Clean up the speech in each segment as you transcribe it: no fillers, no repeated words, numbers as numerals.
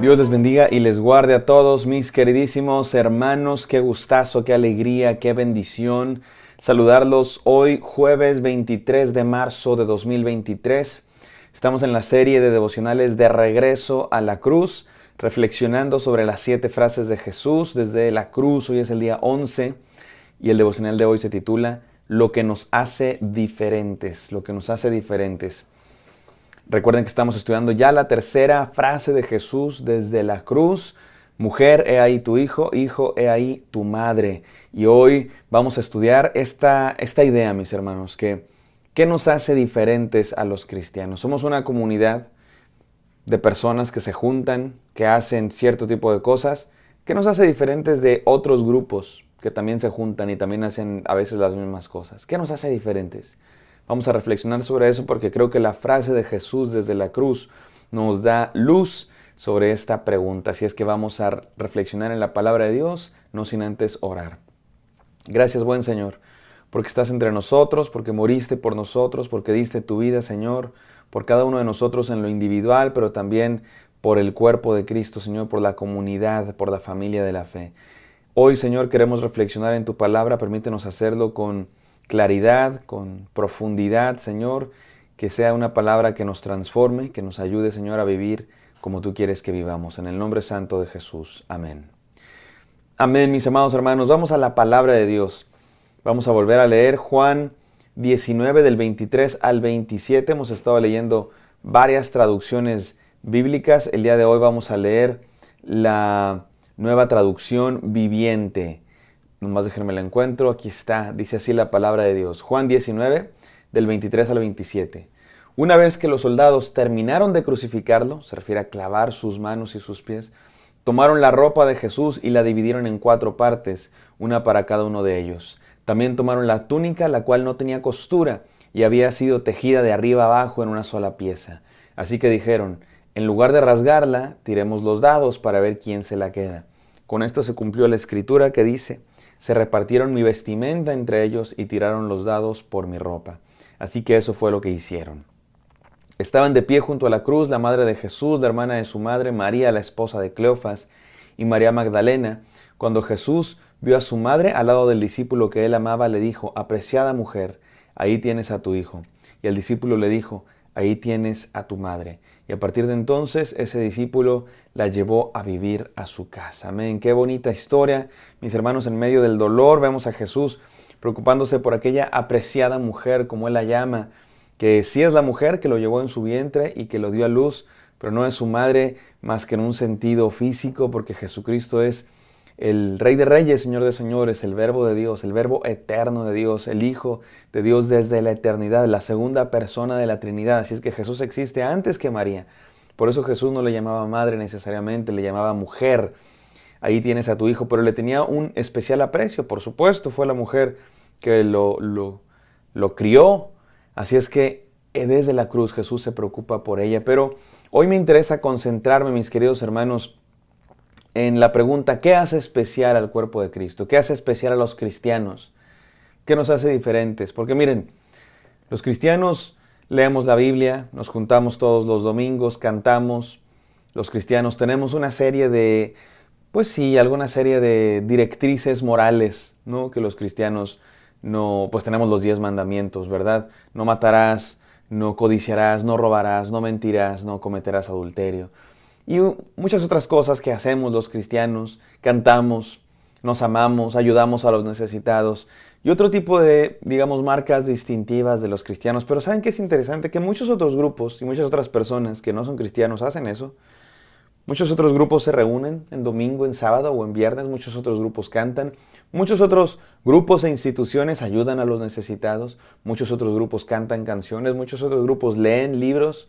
Dios les bendiga y les guarde a todos mis queridísimos hermanos. Qué gustazo, qué alegría, qué bendición saludarlos hoy jueves 23 de marzo de 2023. Estamos en la serie de devocionales de Regreso a la Cruz, reflexionando sobre las 7 frases de Jesús desde la cruz. Hoy es el día 11 y el devocional de hoy se titula Lo que nos hace diferentes, lo que nos hace diferentes. Recuerden que estamos estudiando ya la tercera frase de Jesús desde la cruz. Mujer, he ahí tu hijo, hijo, he ahí tu madre. Y hoy vamos a estudiar esta idea, mis hermanos, que ¿qué nos hace diferentes a los cristianos? Somos una comunidad de personas que se juntan, que hacen cierto tipo de cosas. ¿Qué nos hace diferentes de otros grupos que también se juntan y también hacen a veces las mismas cosas? ¿Qué nos hace diferentes? Vamos a reflexionar sobre eso porque creo que la frase de Jesús desde la cruz nos da luz sobre esta pregunta. Así es que vamos a reflexionar en la palabra de Dios, no sin antes orar. Gracias, buen Señor, porque estás entre nosotros, porque moriste por nosotros, porque diste tu vida, Señor, por cada uno de nosotros en lo individual, pero también por el cuerpo de Cristo, Señor, por la comunidad, por la familia de la fe. Hoy, Señor, queremos reflexionar en tu palabra. Permítenos hacerlo con claridad, con profundidad, Señor, que sea una palabra que nos transforme, que nos ayude, Señor, a vivir como tú quieres que vivamos. En el nombre santo de Jesús. Amén. Amén, mis amados hermanos. Vamos a la palabra de Dios. Vamos a volver a leer Juan 19 del 23 al 27. Hemos estado leyendo varias traducciones bíblicas. El día de hoy vamos a leer la Nueva Traducción Viviente. Nomás déjenme la encuentro, aquí está, dice así la palabra de Dios. Juan 19, del 23 al 27. Una vez que los soldados terminaron de crucificarlo, se refiere a clavar sus manos y sus pies, tomaron la ropa de Jesús y la dividieron en 4 partes, una para cada uno de ellos. También tomaron la túnica, la cual no tenía costura y había sido tejida de arriba abajo en una sola pieza. Así que dijeron, en lugar de rasgarla, tiremos los dados para ver quién se la queda. Con esto se cumplió la escritura que dice, se repartieron mi vestimenta entre ellos y tiraron los dados por mi ropa. Así que eso fue lo que hicieron. Estaban de pie junto a la cruz la madre de Jesús, la hermana de su madre, María, la esposa de Cleofas, y María Magdalena. Cuando Jesús vio a su madre al lado del discípulo que él amaba, le dijo, apreciada mujer, ahí tienes a tu hijo. Y el discípulo le dijo, ahí tienes a tu madre. Y a partir de entonces, ese discípulo la llevó a vivir a su casa. Amén. Qué bonita historia. Mis hermanos, en medio del dolor, vemos a Jesús preocupándose por aquella apreciada mujer, como él la llama, que sí es la mujer que lo llevó en su vientre y que lo dio a luz, pero no es su madre más que en un sentido físico, porque Jesucristo es el Rey de Reyes, Señor de Señores, el Verbo de Dios, el Verbo eterno de Dios, el Hijo de Dios desde la eternidad, la segunda persona de la Trinidad. Así es que Jesús existe antes que María. Por eso Jesús no le llamaba madre necesariamente, le llamaba mujer. Ahí tienes a tu hijo, pero le tenía un especial aprecio. Por supuesto, fue la mujer que lo crió. Así es que desde la cruz Jesús se preocupa por ella. Pero hoy me interesa concentrarme, mis queridos hermanos, en la pregunta, ¿qué hace especial al cuerpo de Cristo? ¿Qué hace especial a los cristianos? ¿Qué nos hace diferentes? Porque miren, los cristianos leemos la Biblia, nos juntamos todos los domingos, cantamos. Los cristianos tenemos una serie de, alguna serie de directrices morales, ¿no? Que los cristianos no, pues tenemos los 10 mandamientos, ¿verdad? No matarás, no codiciarás, no robarás, no mentirás, no cometerás adulterio. Y muchas otras cosas que hacemos los cristianos, cantamos, nos amamos, ayudamos a los necesitados y otro tipo de, marcas distintivas de los cristianos. Pero ¿saben qué es interesante? Que muchos otros grupos y muchas otras personas que no son cristianos hacen eso. Muchos otros grupos se reúnen en domingo, en sábado o en viernes, muchos otros grupos cantan, muchos otros grupos e instituciones ayudan a los necesitados, muchos otros grupos cantan canciones, muchos otros grupos leen libros,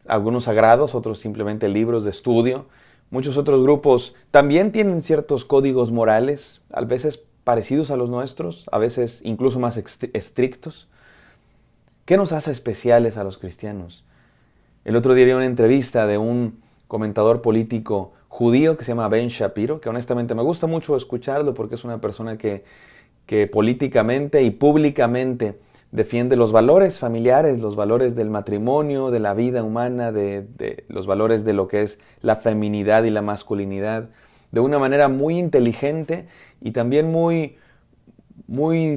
algunos sagrados, otros simplemente libros de estudio. Muchos otros grupos también tienen ciertos códigos morales, a veces parecidos a los nuestros, a veces incluso más estrictos. ¿Qué nos hace especiales a los cristianos? El otro día vi una entrevista de un comentador político judío que se llama Ben Shapiro, que honestamente me gusta mucho escucharlo porque es una persona que políticamente y públicamente defiende los valores familiares, los valores del matrimonio, de la vida humana, de los valores de lo que es la feminidad y la masculinidad, de una manera muy inteligente y también muy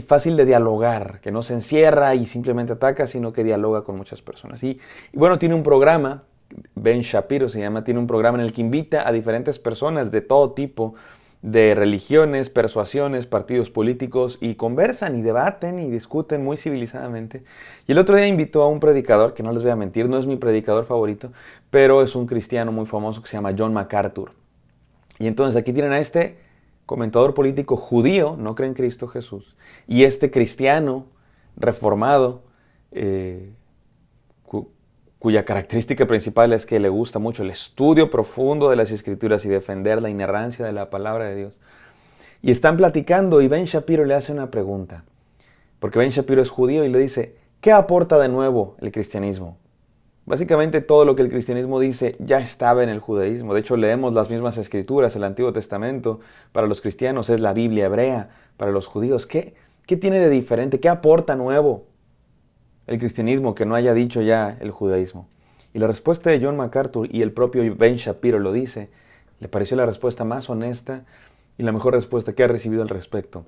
fácil de dialogar, que no se encierra y simplemente ataca, sino que dialoga con muchas personas. Y bueno, tiene un programa, Ben Shapiro se llama, tiene un programa en el que invita a diferentes personas de todo tipo, de religiones, persuasiones, partidos políticos, y conversan y debaten y discuten muy civilizadamente. Y el otro día invitó a un predicador, que no les voy a mentir, no es mi predicador favorito, pero es un cristiano muy famoso que se llama John MacArthur. Y entonces aquí tienen a este comentador político judío, no cree en Cristo Jesús, y este cristiano reformado, cuya característica principal es que le gusta mucho el estudio profundo de las Escrituras y defender la inerrancia de la palabra de Dios. Y están platicando y Ben Shapiro le hace una pregunta, porque Ben Shapiro es judío y le dice, ¿qué aporta de nuevo el cristianismo? Básicamente todo lo que el cristianismo dice ya estaba en el judaísmo. De hecho, leemos las mismas escrituras, el Antiguo Testamento para los cristianos es la Biblia hebrea para los judíos. ¿Qué tiene de diferente? ¿Qué aporta nuevo el cristianismo que no haya dicho ya el judaísmo? Y la respuesta de John MacArthur, y el propio Ben Shapiro lo dice, le pareció la respuesta más honesta y la mejor respuesta que ha recibido al respecto.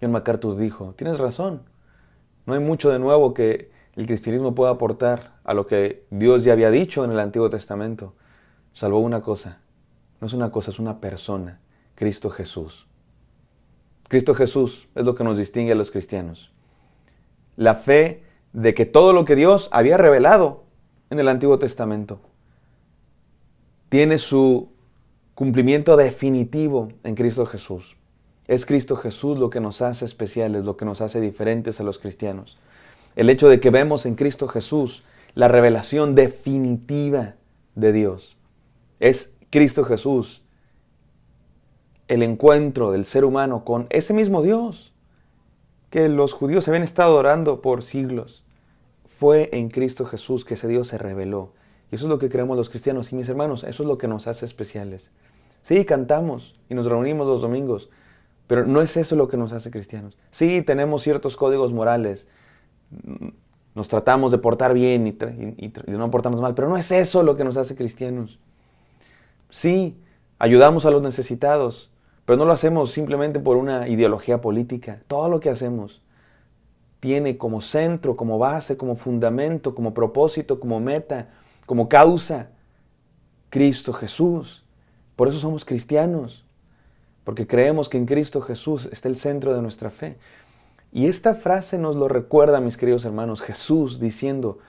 John MacArthur dijo, tienes razón, no hay mucho de nuevo que el cristianismo puede aportar a lo que Dios ya había dicho en el Antiguo Testamento, salvo una cosa. No es una cosa, es una persona, Cristo Jesús. Cristo Jesús es lo que nos distingue a los cristianos. La fe de que todo lo que Dios había revelado en el Antiguo Testamento tiene su cumplimiento definitivo en Cristo Jesús. Es Cristo Jesús lo que nos hace especiales, lo que nos hace diferentes a los cristianos. El hecho de que vemos en Cristo Jesús la revelación definitiva de Dios. Es Cristo Jesús el encuentro del ser humano con ese mismo Dios que los judíos habían estado adorando por siglos. Fue en Cristo Jesús que ese Dios se reveló. Y eso es lo que creemos los cristianos. Y mis hermanos, eso es lo que nos hace especiales. Sí, cantamos y nos reunimos los domingos, pero no es eso lo que nos hace cristianos. Sí, tenemos ciertos códigos morales. Nos tratamos de portar bien y de no portarnos mal, pero no es eso lo que nos hace cristianos. Sí, ayudamos a los necesitados, pero no lo hacemos simplemente por una ideología política. Todo lo que hacemos tiene como centro, como base, como fundamento, como propósito, como meta, como causa, Cristo Jesús. Por eso somos cristianos, porque creemos que en Cristo Jesús está el centro de nuestra fe. Y esta frase nos lo recuerda, mis queridos hermanos, Jesús diciendo,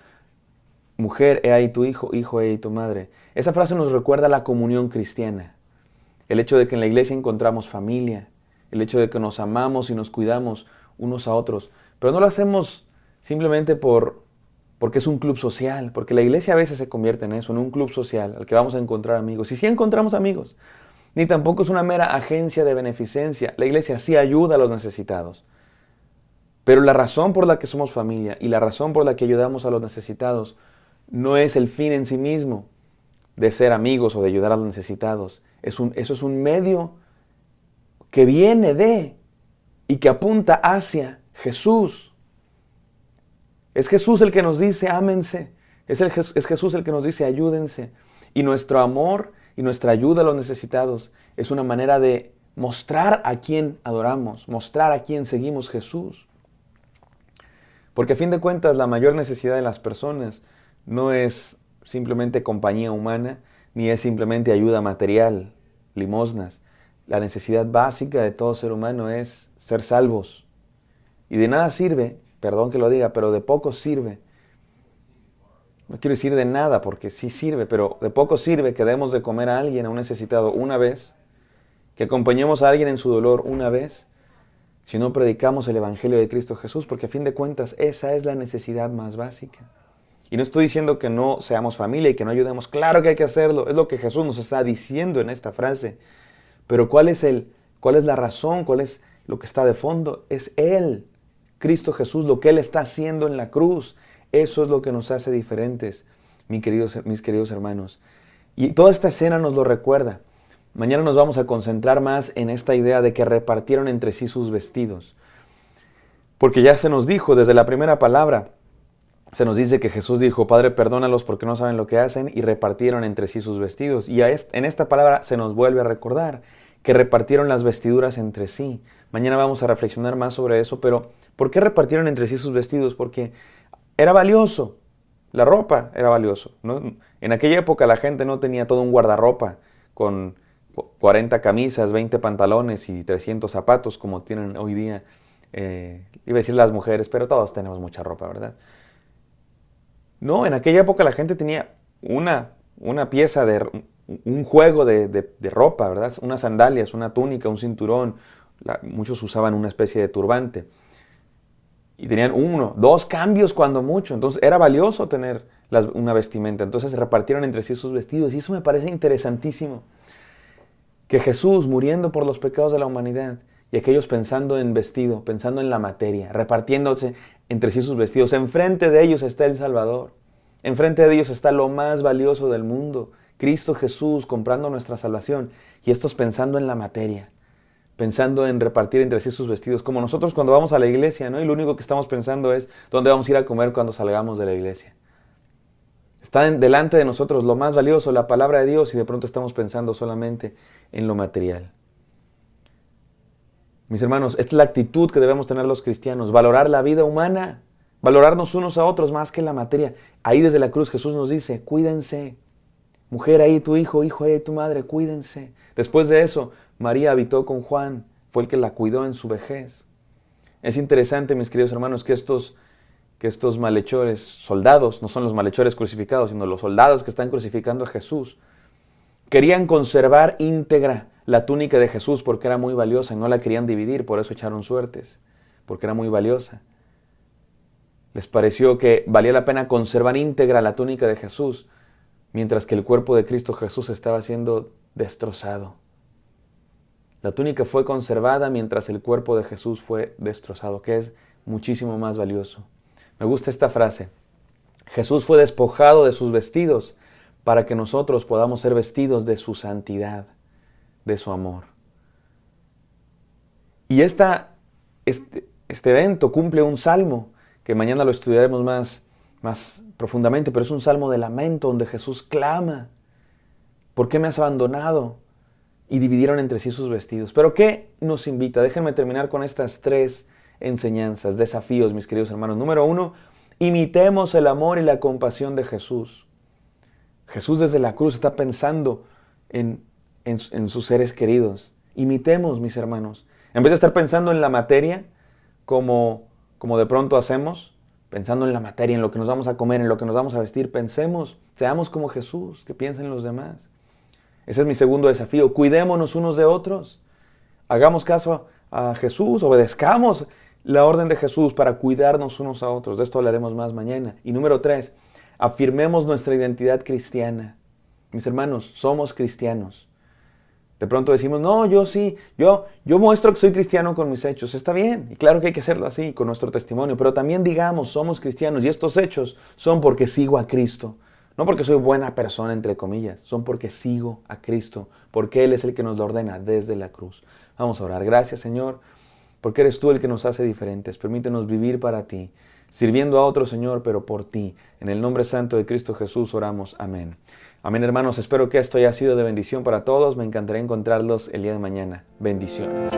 mujer, he ahí tu hijo, hijo, he ahí tu madre. Esa frase nos recuerda la comunión cristiana. El hecho de que en la iglesia encontramos familia, el hecho de que nos amamos y nos cuidamos unos a otros. Pero no lo hacemos simplemente porque es un club social, porque la iglesia a veces se convierte en eso, en un club social al que vamos a encontrar amigos. Y sí encontramos amigos, ni tampoco es una mera agencia de beneficencia. La iglesia sí ayuda a los necesitados. Pero la razón por la que somos familia y la razón por la que ayudamos a los necesitados no es el fin en sí mismo de ser amigos o de ayudar a los necesitados. Eso es un medio que viene de y que apunta hacia Jesús. Es Jesús el que nos dice ámense. Es Jesús el que nos dice ayúdense. Y nuestro amor y nuestra ayuda a los necesitados es una manera de mostrar a quién adoramos, mostrar a quién seguimos Jesús. Porque a fin de cuentas la mayor necesidad de las personas no es simplemente compañía humana, ni es simplemente ayuda material, limosnas. La necesidad básica de todo ser humano es ser salvos. Y de nada sirve, perdón que lo diga, pero de poco sirve. No quiero decir de nada porque sí sirve, pero de poco sirve que demos de comer a alguien, a un necesitado, una vez, que acompañemos a alguien en su dolor una vez, si no predicamos el Evangelio de Cristo Jesús, porque a fin de cuentas esa es la necesidad más básica. Y no estoy diciendo que no seamos familia y que no ayudemos. Claro que hay que hacerlo. Es lo que Jesús nos está diciendo en esta frase. Pero ¿cuál es la razón? ¿Cuál es lo que está de fondo? Es Él, Cristo Jesús, lo que Él está haciendo en la cruz. Eso es lo que nos hace diferentes, mis queridos hermanos. Y toda esta escena nos lo recuerda. Mañana nos vamos a concentrar más en esta idea de que repartieron entre sí sus vestidos. Porque ya se nos dijo desde la primera palabra, se nos dice que Jesús dijo, Padre, perdónalos porque no saben lo que hacen, y repartieron entre sí sus vestidos. Y en esta palabra se nos vuelve a recordar que repartieron las vestiduras entre sí. Mañana vamos a reflexionar más sobre eso, pero ¿por qué repartieron entre sí sus vestidos? Porque era valioso, la ropa era valioso, ¿no? En aquella época la gente no tenía todo un guardarropa con 40 camisas, 20 pantalones y 300 zapatos como tienen hoy día. Iba a decir las mujeres, pero todos tenemos mucha ropa, ¿verdad? No, en aquella época la gente tenía una pieza un juego de ropa, ¿verdad? Unas sandalias, una túnica, un cinturón. Muchos usaban una especie de turbante. Y tenían 1, 2 cambios cuando mucho. Entonces era valioso tener una vestimenta. Entonces se repartieron entre sí sus vestidos. Y eso me parece interesantísimo. Que Jesús, muriendo por los pecados de la humanidad, y aquellos pensando en vestido, pensando en la materia, repartiéndose entre sí sus vestidos. Enfrente de ellos está el Salvador. Enfrente de ellos está lo más valioso del mundo, Cristo Jesús, comprando nuestra salvación. Y estos pensando en la materia, pensando en repartir entre sí sus vestidos, como nosotros cuando vamos a la iglesia, ¿no? Y lo único que estamos pensando es dónde vamos a ir a comer cuando salgamos de la iglesia. Está delante de nosotros lo más valioso, la palabra de Dios, y de pronto estamos pensando solamente en lo material. Mis hermanos, esta es la actitud que debemos tener los cristianos, valorar la vida humana, valorarnos unos a otros más que la materia. Ahí desde la cruz Jesús nos dice, cuídense. Mujer, ahí tu hijo, hijo, ahí tu madre, cuídense. Después de eso, María habitó con Juan, fue el que la cuidó en su vejez. Es interesante, mis queridos hermanos, que estos malhechores, soldados, no son los malhechores crucificados, sino los soldados que están crucificando a Jesús, querían conservar íntegra la túnica de Jesús porque era muy valiosa y no la querían dividir, por eso echaron suertes, porque era muy valiosa. Les pareció que valía la pena conservar íntegra la túnica de Jesús, mientras que el cuerpo de Cristo Jesús estaba siendo destrozado. La túnica fue conservada mientras el cuerpo de Jesús fue destrozado, que es muchísimo más valioso. Me gusta esta frase. Jesús fue despojado de sus vestidos para que nosotros podamos ser vestidos de su santidad, de su amor. Y este evento cumple un salmo, que mañana lo estudiaremos más profundamente, pero es un salmo de lamento donde Jesús clama, ¿por qué me has abandonado? Y dividieron entre sí sus vestidos. ¿Pero qué nos invita? Déjenme terminar con estas 3 enseñanzas, desafíos, mis queridos hermanos. Número 1, imitemos el amor y la compasión de Jesús. Jesús desde la cruz está pensando en sus seres queridos. Imitemos, mis hermanos. En vez de estar pensando en la materia, como de pronto hacemos, pensando en la materia, en lo que nos vamos a comer, en lo que nos vamos a vestir, pensemos, seamos como Jesús, que piensen los demás. Ese es mi segundo desafío. Cuidémonos unos de otros. Hagamos caso a Jesús, obedezcamos la orden de Jesús para cuidarnos unos a otros. De esto hablaremos más mañana. Y número 3, afirmemos nuestra identidad cristiana. Mis hermanos, somos cristianos. De pronto decimos, no, yo muestro que soy cristiano con mis hechos. Está bien, y claro que hay que hacerlo así, con nuestro testimonio. Pero también digamos, somos cristianos, y estos hechos son porque sigo a Cristo. No porque soy buena persona, entre comillas, son porque sigo a Cristo, porque Él es el que nos lo ordena desde la cruz. Vamos a orar. Gracias, Señor, porque eres tú el que nos hace diferentes. Permítenos vivir para ti, sirviendo a otro, Señor, pero por ti. En el nombre santo de Cristo Jesús oramos. Amén. Amén, hermanos. Espero que esto haya sido de bendición para todos. Me encantaría encontrarlos el día de mañana. Bendiciones.